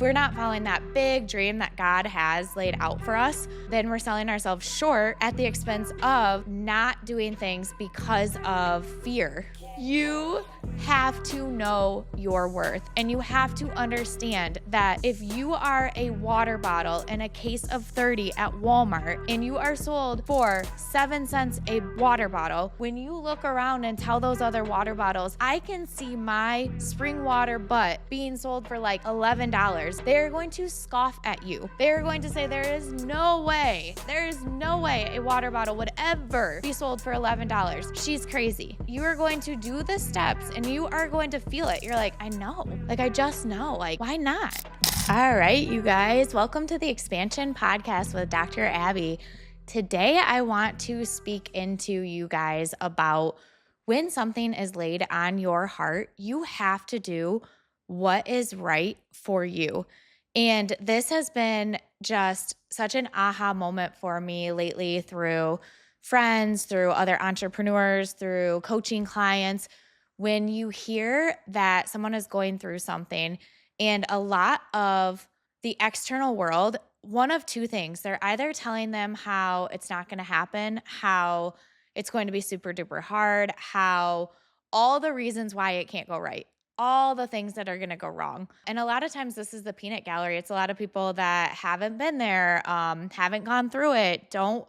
we're not following that big dream that God has laid out for us, then we're selling ourselves short at the expense of not doing things because of fear. You have to know your worth, and you have to understand that if you are a water bottle in a case of 30 at Walmart and you are sold for 7 cents a water bottle, when you look around and tell those other water bottles, I can see my spring water butt being sold for like $11, they're going to scoff at you. They're going to say there is no way a water bottle would ever be sold for $11. She's crazy. You are going to do the steps and you are going to feel it. You're like, I know, like I just know, like why not? All right, you guys, welcome to the Expansion Podcast with Dr. Abby. Today, I want to speak into you guys about when something is laid on your heart, you have to do what is right for you. And this has been just such an aha moment for me lately through friends, through other entrepreneurs, through coaching clients. When you hear that someone is going through something and a lot of the external world, one of two things, they're either telling them how it's not going to happen, how it's going to be super duper hard, how all the reasons why it can't go right, all the things that are going to go wrong. And a lot of times this is the peanut gallery. It's a lot of people that haven't been there, haven't gone through it, don't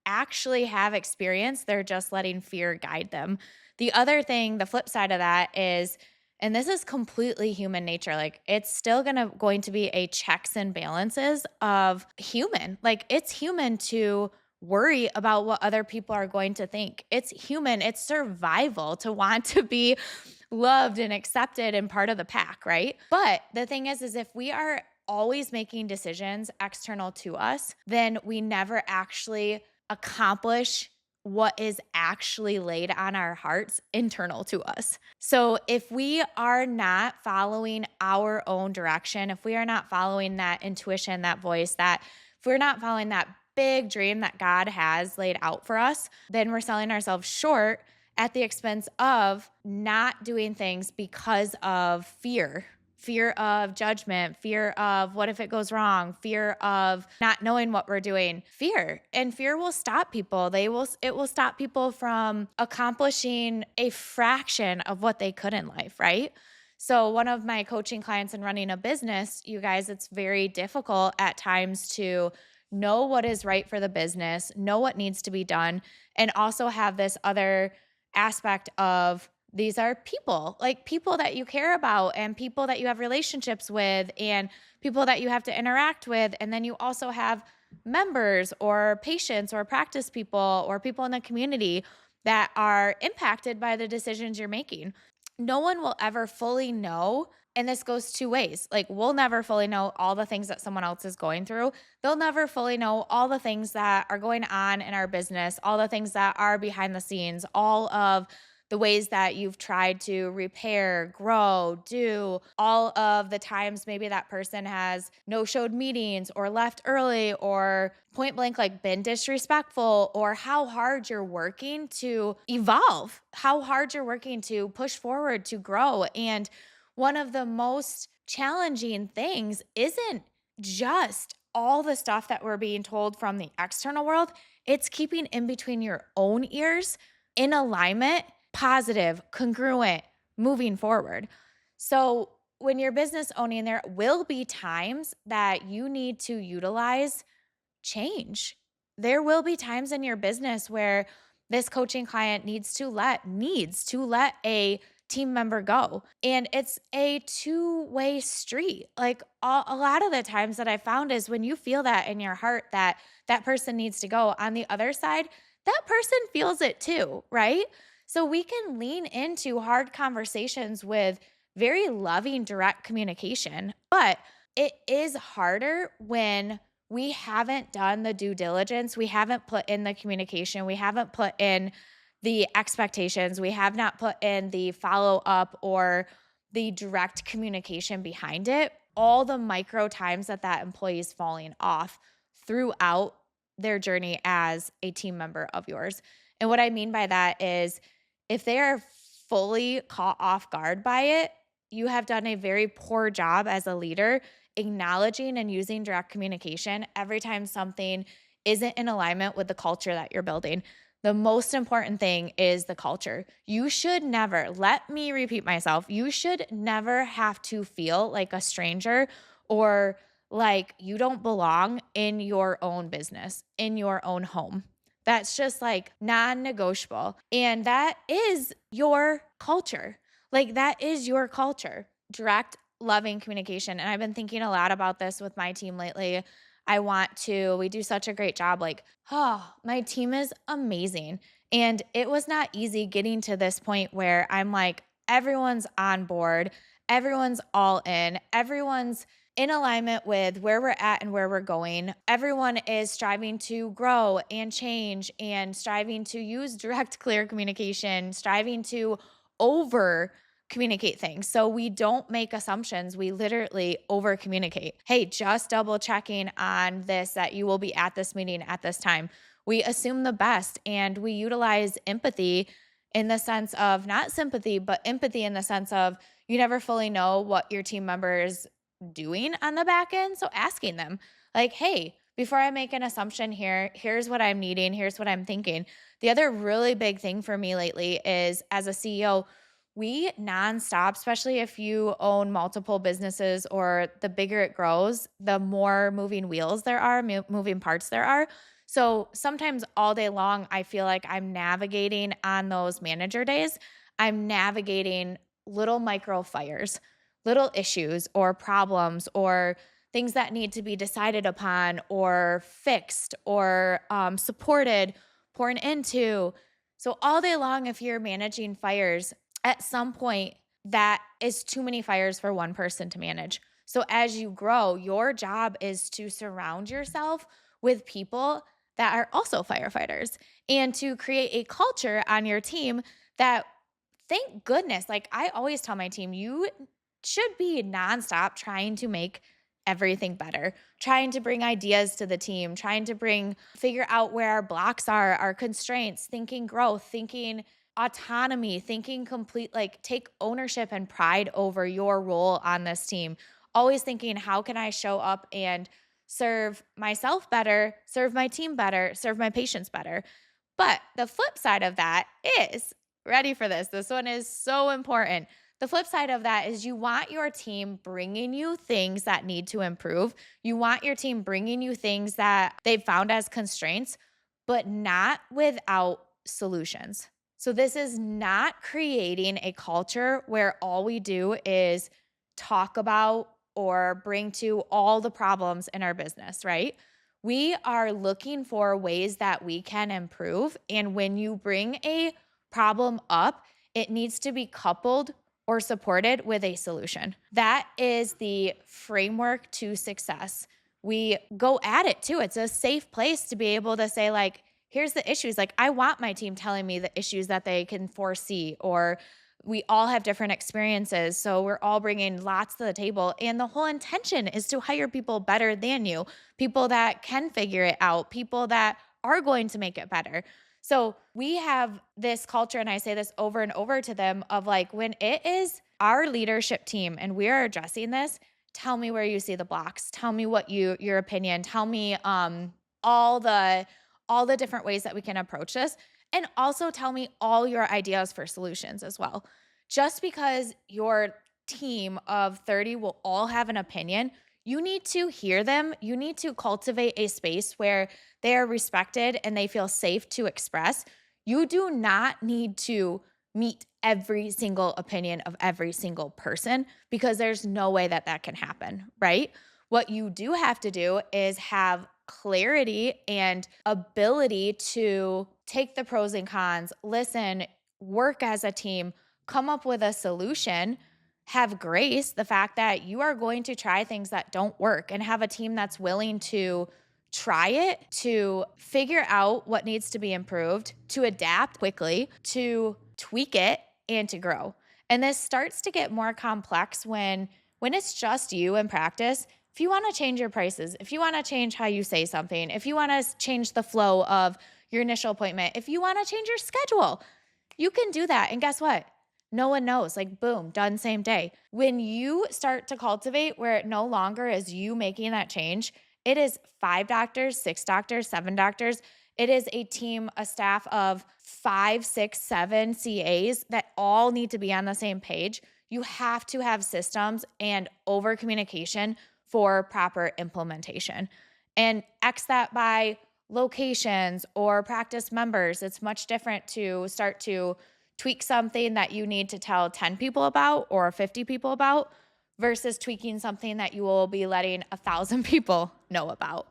actually have experience. They're just letting fear guide them. The other thing, the flip side of that is, and this is completely human nature, like it's still going to be a checks and balances of human. Like it's human to worry about what other people are going to think. It's human, it's survival to want to be loved and accepted and part of the pack, right? But the thing is if we are always making decisions external to us, then we never actually accomplish what is actually laid on our hearts internal to us. So if we are not following our own direction, if we are not following that intuition, that voice, that if we're not following that big dream that God has laid out for us, then we're selling ourselves short at the expense of not doing things because of fear of judgment, fear of what if it goes wrong, fear of not knowing what we're doing, and fear will stop people. It will stop people from accomplishing a fraction of what they could in life, right? So one of my coaching clients in running a business, you guys, it's very difficult at times to know what is right for the business, know what needs to be done, and also have this other aspect of these are people, like people that you care about and people that you have relationships with and people that you have to interact with. And then you also have members or patients or practice people or people in the community that are impacted by the decisions you're making. No one will ever fully know. And this goes two ways. Like we'll never fully know all the things that someone else is going through. They'll never fully know all the things that are going on in our business, all the things that are behind the scenes, all of the ways that you've tried to repair, grow, do, all of the times maybe that person has no-showed meetings or left early or point blank like been disrespectful, or how hard you're working to evolve, how hard you're working to push forward, to grow. And one of the most challenging things isn't just all the stuff that we're being told from the external world. It's keeping in between your own ears in alignment, positive, congruent, moving forward. So when you're business owning, there will be times that you need to utilize change. There will be times in your business where this coaching client needs to let a team member go. And it's a two-way street. Like a lot of the times that I found is when you feel that in your heart that that person needs to go, on the other side, that person feels it too, right? So we can lean into hard conversations with very loving, direct communication, but it is harder when we haven't done the due diligence. We haven't put in the communication. We haven't put in the expectations. We have not put in the follow-up or the direct communication behind it. All the micro times that employee is falling off throughout their journey as a team member of yours. And what I mean by that is if they are fully caught off guard by it, you have done a very poor job as a leader acknowledging and using direct communication every time something isn't in alignment with the culture that you're building. The most important thing is the culture. You should never, let me repeat myself, you should never have to feel like a stranger or like you don't belong in your own business, in your own home. That's just like non-negotiable. And that is your culture. Like that is your culture. Direct, loving communication. And I've been thinking a lot about this with my team lately. We do such a great job. Like, oh, my team is amazing. And it was not easy getting to this point where I'm like, everyone's on board, everyone's all in, everyone's in alignment with where we're at and where we're going. Everyone is striving to grow and change and striving to use direct, clear communication, striving to over communicate things. So we don't make assumptions. We literally over communicate. Hey, just double checking on this, that you will be at this meeting at this time. We assume the best and we utilize empathy in the sense of not sympathy, but empathy in the sense of you never fully know what your team members doing on the back end. So asking them like, hey, before I make an assumption here, here's what I'm needing. Here's what I'm thinking. The other really big thing for me lately is as a CEO, we nonstop, especially if you own multiple businesses or the bigger it grows, the more moving wheels there are, moving parts there are. So sometimes all day long, I feel like I'm navigating on those manager days. I'm navigating little micro fires, little issues or problems or things that need to be decided upon or fixed or supported, pouring into. So all day long, if you're managing fires, at some point, that is too many fires for one person to manage. So as you grow, your job is to surround yourself with people that are also firefighters and to create a culture on your team that, thank goodness, like I always tell my team, you should be nonstop trying to make everything better, trying to bring ideas to the team, trying to figure out where our blocks are, our constraints, thinking growth, thinking autonomy, thinking complete, like take ownership and pride over your role on this team. Always thinking, how can I show up and serve myself better, serve my team better, serve my patients better? But the flip side of that is, ready for this? This one is so important. The flip side of that is you want your team bringing you things that need to improve. You want your team bringing you things that they've found as constraints, but not without solutions. So this is not creating a culture where all we do is talk about or bring to all the problems in our business, right? We are looking for ways that we can improve. And when you bring a problem up, it needs to be coupled or supported with a solution. That is the framework to success. We go at it too. It's a safe place to be able to say, like, here's the issues. Like, I want my team telling me the issues that they can foresee, or we all have different experiences. So we're all bringing lots to the table. And the whole intention is to hire people better than you, people that can figure it out, people that are going to make it better. So we have this culture, and I say this over and over to them, of like, when it is our leadership team and we are addressing this, tell me where you see the blocks. Tell me what your opinion. Tell me all the different ways that we can approach this. And also tell me all your ideas for solutions as well. Just because your team of 30 will all have an opinion, you need to hear them. You need to cultivate a space where they are respected and they feel safe to express. You do not need to meet every single opinion of every single person, because there's no way that that can happen, right? What you do have to do is have clarity and ability to take the pros and cons, listen, work as a team, come up with a solution, have grace, the fact that you are going to try things that don't work, and have a team that's willing to try it, to figure out what needs to be improved, to adapt quickly, to tweak it, and to grow. And this starts to get more complex when it's just you in practice. If you want to change your prices, if you want to change how you say something, if you want to change the flow of your initial appointment, if you want to change your schedule, you can do that. And guess what? No one knows, like boom, done same day. When you start to cultivate where it no longer is you making that change, it is 5 doctors, 6 doctors, 7 doctors. It is a team, a staff of 5, 6, 7 CAs that all need to be on the same page. You have to have systems and over communication for proper implementation. And X that by locations or practice members. It's much different to start to tweak something that you need to tell 10 people about or 50 people about versus tweaking something that you will be letting 1,000 people know about.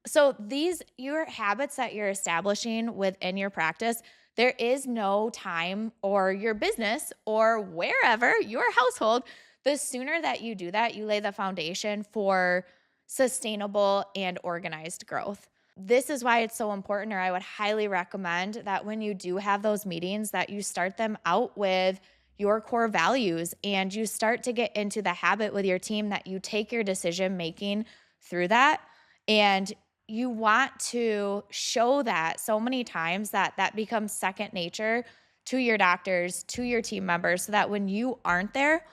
So these your habits that you're establishing within your practice, there is no time or your business or wherever your household, the sooner that you do that, you lay the foundation for sustainable and organized growth. This is why it's so important, or I would highly recommend that when you do have those meetings that you start them out with your core values and you start to get into the habit with your team that you take your decision making through that, and you want to show that so many times that that becomes second nature to your doctors, to your team members, so that when you aren't there,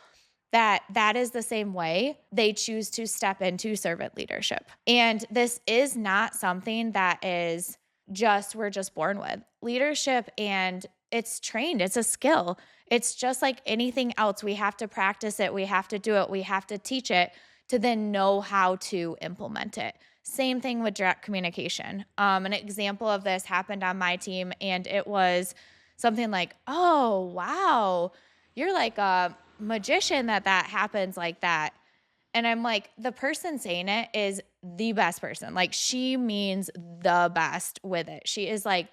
that is the same way they choose to step into servant leadership. And this is not something that is just we're just born with. Leadership, and it's trained, it's a skill. It's just like anything else. We have to practice it, we have to do it, we have to teach it to then know how to implement it. Same thing with direct communication. An example of this happened on my team, and it was something like, oh, wow, you're like a magician that happens like that. And I'm like, the person saying it is the best person. Like, she means the best with it. She is like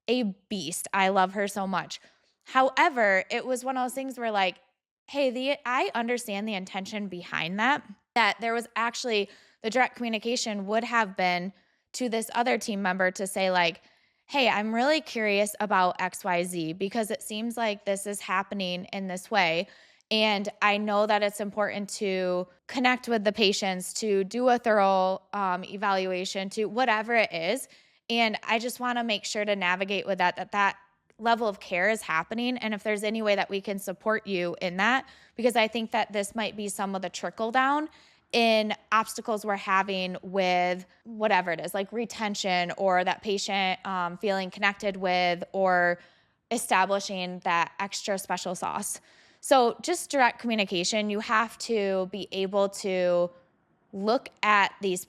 a beast. I love her so much. However, it was one of those things where like, hey, I understand the intention behind that, that there was actually the direct communication would have been to this other team member to say like, hey, I'm really curious about XYZ because it seems like this is happening in this way. And I know that it's important to connect with the patients, to do a thorough evaluation, to whatever it is. And I just want to make sure to navigate with that level of care is happening. And if there's any way that we can support you in that, because I think that this might be some of the trickle down in obstacles we're having with whatever it is, like retention or that patient feeling connected with or establishing that extra special sauce. So just direct communication, you have to be able to look at these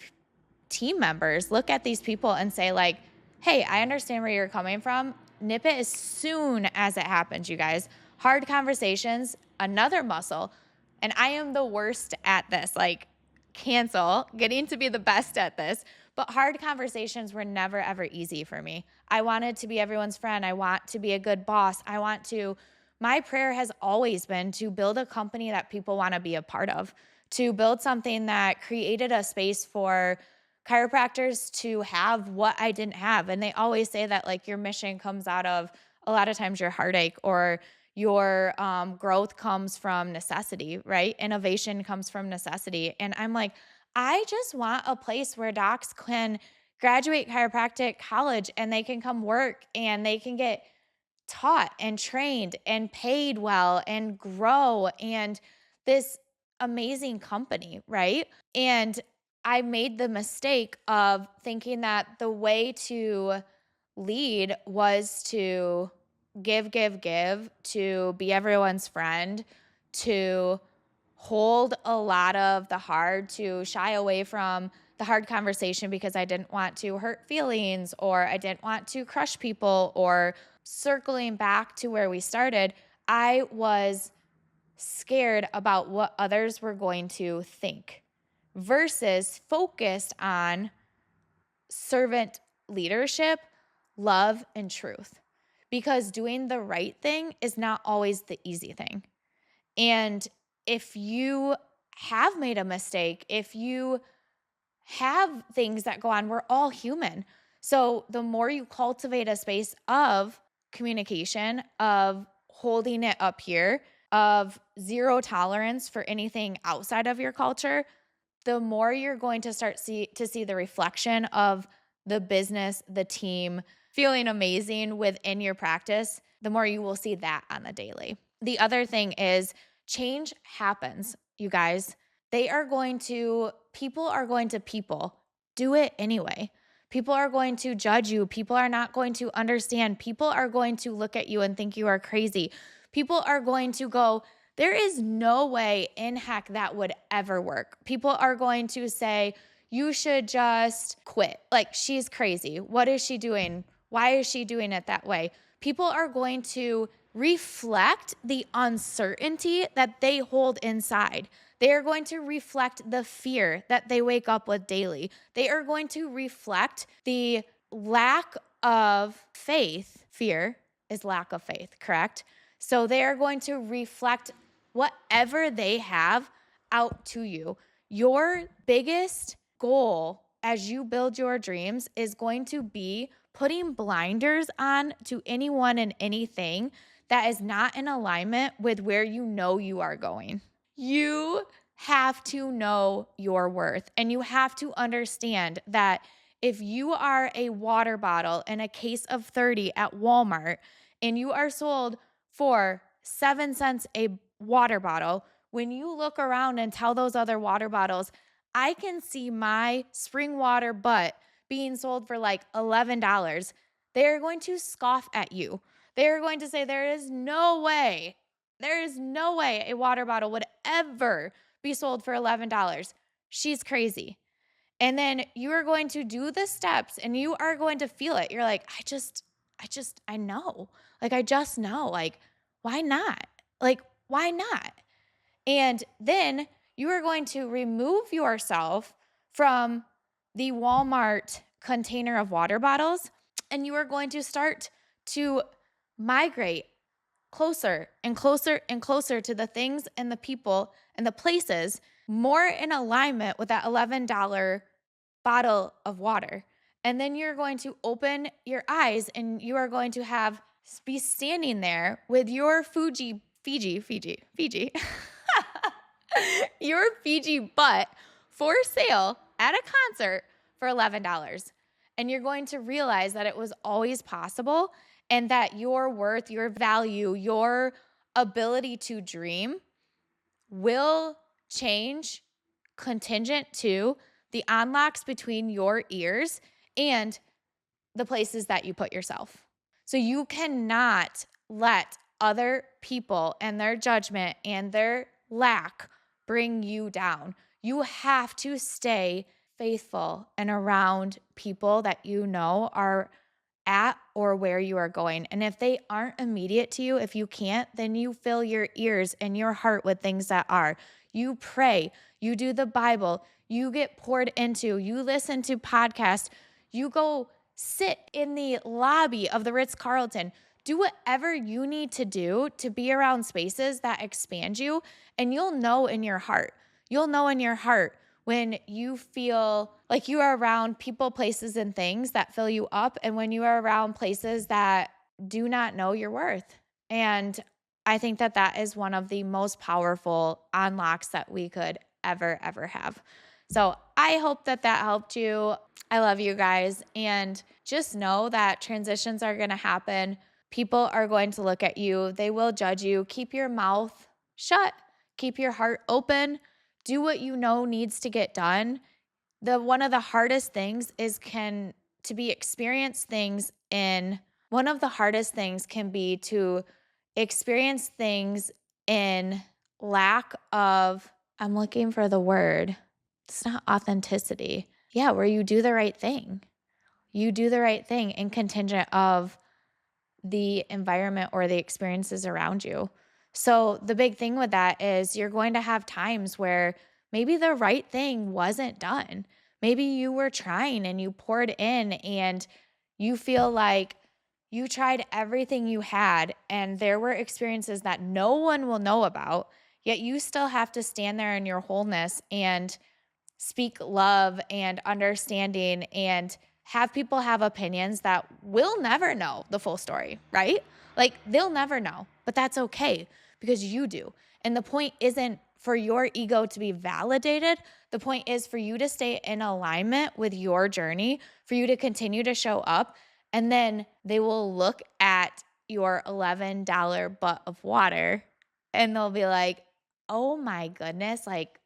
team members, look at these people and say like, hey, I understand where you're coming from. Nip it as soon as it happens, you guys. Hard conversations, another muscle. And I am the worst at this, like cancel, getting to be the best at this. But hard conversations were never, ever easy for me. I wanted to be everyone's friend. I want to be a good boss. My prayer has always been to build a company that people want to be a part of, to build something that created a space for chiropractors to have what I didn't have. And they always say that like your mission comes out of a lot of times your heartache, or your growth comes from necessity, right? Innovation comes from necessity. And I'm like, I just want a place where docs can graduate chiropractic college and they can come work and they can get taught and trained and paid well and grow and this amazing company, right? And I made the mistake of thinking that the way to lead was to give, to be everyone's friend, to hold a lot of the hard, to shy away from the hard conversation because I didn't want to hurt feelings or I didn't want to crush people. Or circling back to where we started, I was scared about what others were going to think versus focused on servant leadership, love, and truth. Because doing the right thing is not always the easy thing. And if you have made a mistake, if you have things that go on, we're all human. So the more you cultivate a space of communication, of holding it up here, of zero tolerance for anything outside of your culture, the more you're going to start to see the reflection of the business, the team feeling amazing within your practice, the more you will see that on the daily. The other thing is change happens, you guys. People are going to do it anyway. People are going to judge you. People are not going to understand. People are going to look at you and think you are crazy. People are going to go, there is no way in heck that would ever work. People are going to say, you should just quit. Like, she's crazy. What is she doing? Why is she doing it that way? People are going to reflect the uncertainty that they hold inside. They are going to reflect the fear that they wake up with daily. They are going to reflect the lack of faith. Fear is lack of faith, correct? So they are going to reflect whatever they have out to you. Your biggest goal as you build your dreams is going to be putting blinders on to anyone and anything that is not in alignment with where you know you are going. You have to know your worth, and you have to understand that if you are a water bottle in a case of 30 at Walmart and you are sold for 7 cents a water bottle, when you look around and tell those other water bottles, I can see my spring water butt being sold for like $11, they're going to scoff at you. They're going to say, there is no way a water bottle would ever be sold for $11. She's crazy. And then you are going to do the steps and you are going to feel it. You're like, I know. Like, I just know. Like, why not? Like, why not? And then you are going to remove yourself from the Walmart container of water bottles, and you are going to start to migrate closer and closer and closer to the things and the people and the places more in alignment with that $11 bottle of water. And then you're going to open your eyes and you are going to be standing there with your Fiji, your Fiji butt for sale at a concert for $11. And you're going to realize that it was always possible and that your worth, your value, your ability to dream will change contingent to the unlocks between your ears and the places that you put yourself. So you cannot let other people and their judgment and their lack bring you down. You have to stay faithful and around people that you know are at or where you are going. And if they aren't immediate to you, if you can't, then you fill your ears and your heart with things that are. You pray, you do the Bible, you get poured into, you listen to podcasts, you go sit in the lobby of the Ritz-Carlton. Do whatever you need to do to be around spaces that expand you, and you'll know in your heart. You'll know in your heart when you feel like you are around people, places, and things that fill you up, and when you are around places that do not know your worth. And I think that that is one of the most powerful unlocks that we could ever have. So I hope that that helped you. I love you guys. And just know that transitions are going to happen. People are going to look at you. They will judge you. Keep your mouth shut. Keep your heart open. Do what you know needs to get done. One of the hardest things can be to experience things in lack of, I'm looking for the word. It's not authenticity. Yeah, where you do the right thing. You do the right thing in contingent of the environment or the experiences around you. So the big thing with that is you're going to have times where maybe the right thing wasn't done. Maybe you were trying and you poured in and you feel like you tried everything you had and there were experiences that no one will know about, yet you still have to stand there in your wholeness and speak love and understanding and have people have opinions that will never know the full story, right? Like, they'll never know, but that's okay because you do. And the point isn't for your ego to be validated. The point is for you to stay in alignment with your journey, for you to continue to show up, and then they will look at your $11 butt of water and they'll be like, oh my goodness, like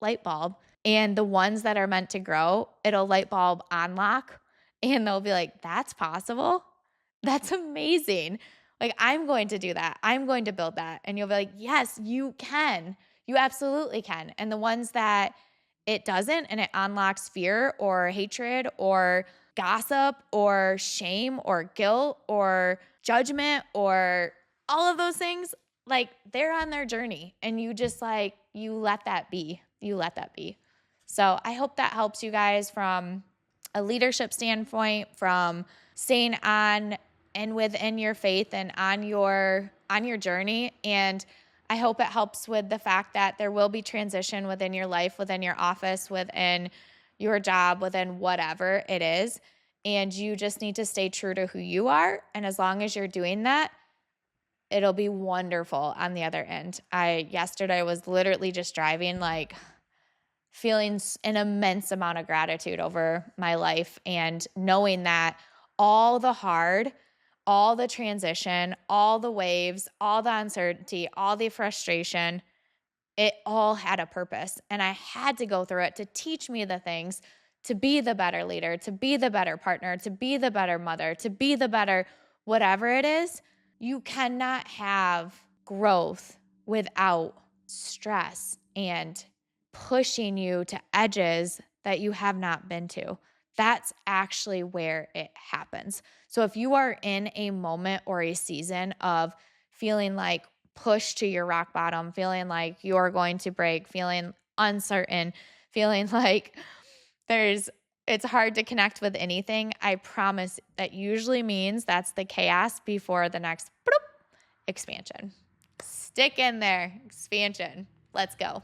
light bulb. And the ones that are meant to grow, it'll light bulb unlock and they'll be like, that's possible. That's amazing. Like, I'm going to do that. I'm going to build that. And you'll be like, yes, you can. You absolutely can. And the ones that it doesn't and it unlocks fear or hatred or gossip or shame or guilt or judgment or all of those things, like they're on their journey and you just like, you let that be. You let that be. So I hope that helps you guys from a leadership standpoint, from staying on and within your faith and on your journey. And I hope it helps with the fact that there will be transition within your life, within your office, within your job, within whatever it is. And you just need to stay true to who you are. And as long as you're doing that, it'll be wonderful on the other end. Yesterday was literally just driving, like feeling an immense amount of gratitude over my life and knowing that all the hard, all the transition, all the waves, all the uncertainty, all the frustration, it all had a purpose. And I had to go through it to teach me the things to be the better leader, to be the better partner, to be the better mother, to be the better whatever it is. You cannot have growth without stress and pushing you to edges that you have not been to. That's actually where it happens. So if you are in a moment or a season of feeling like pushed to your rock bottom, feeling like you're going to break, feeling uncertain, feeling like it's hard to connect with anything, I promise that usually means that's the chaos before the next expansion. Stick in there, expansion. Let's go.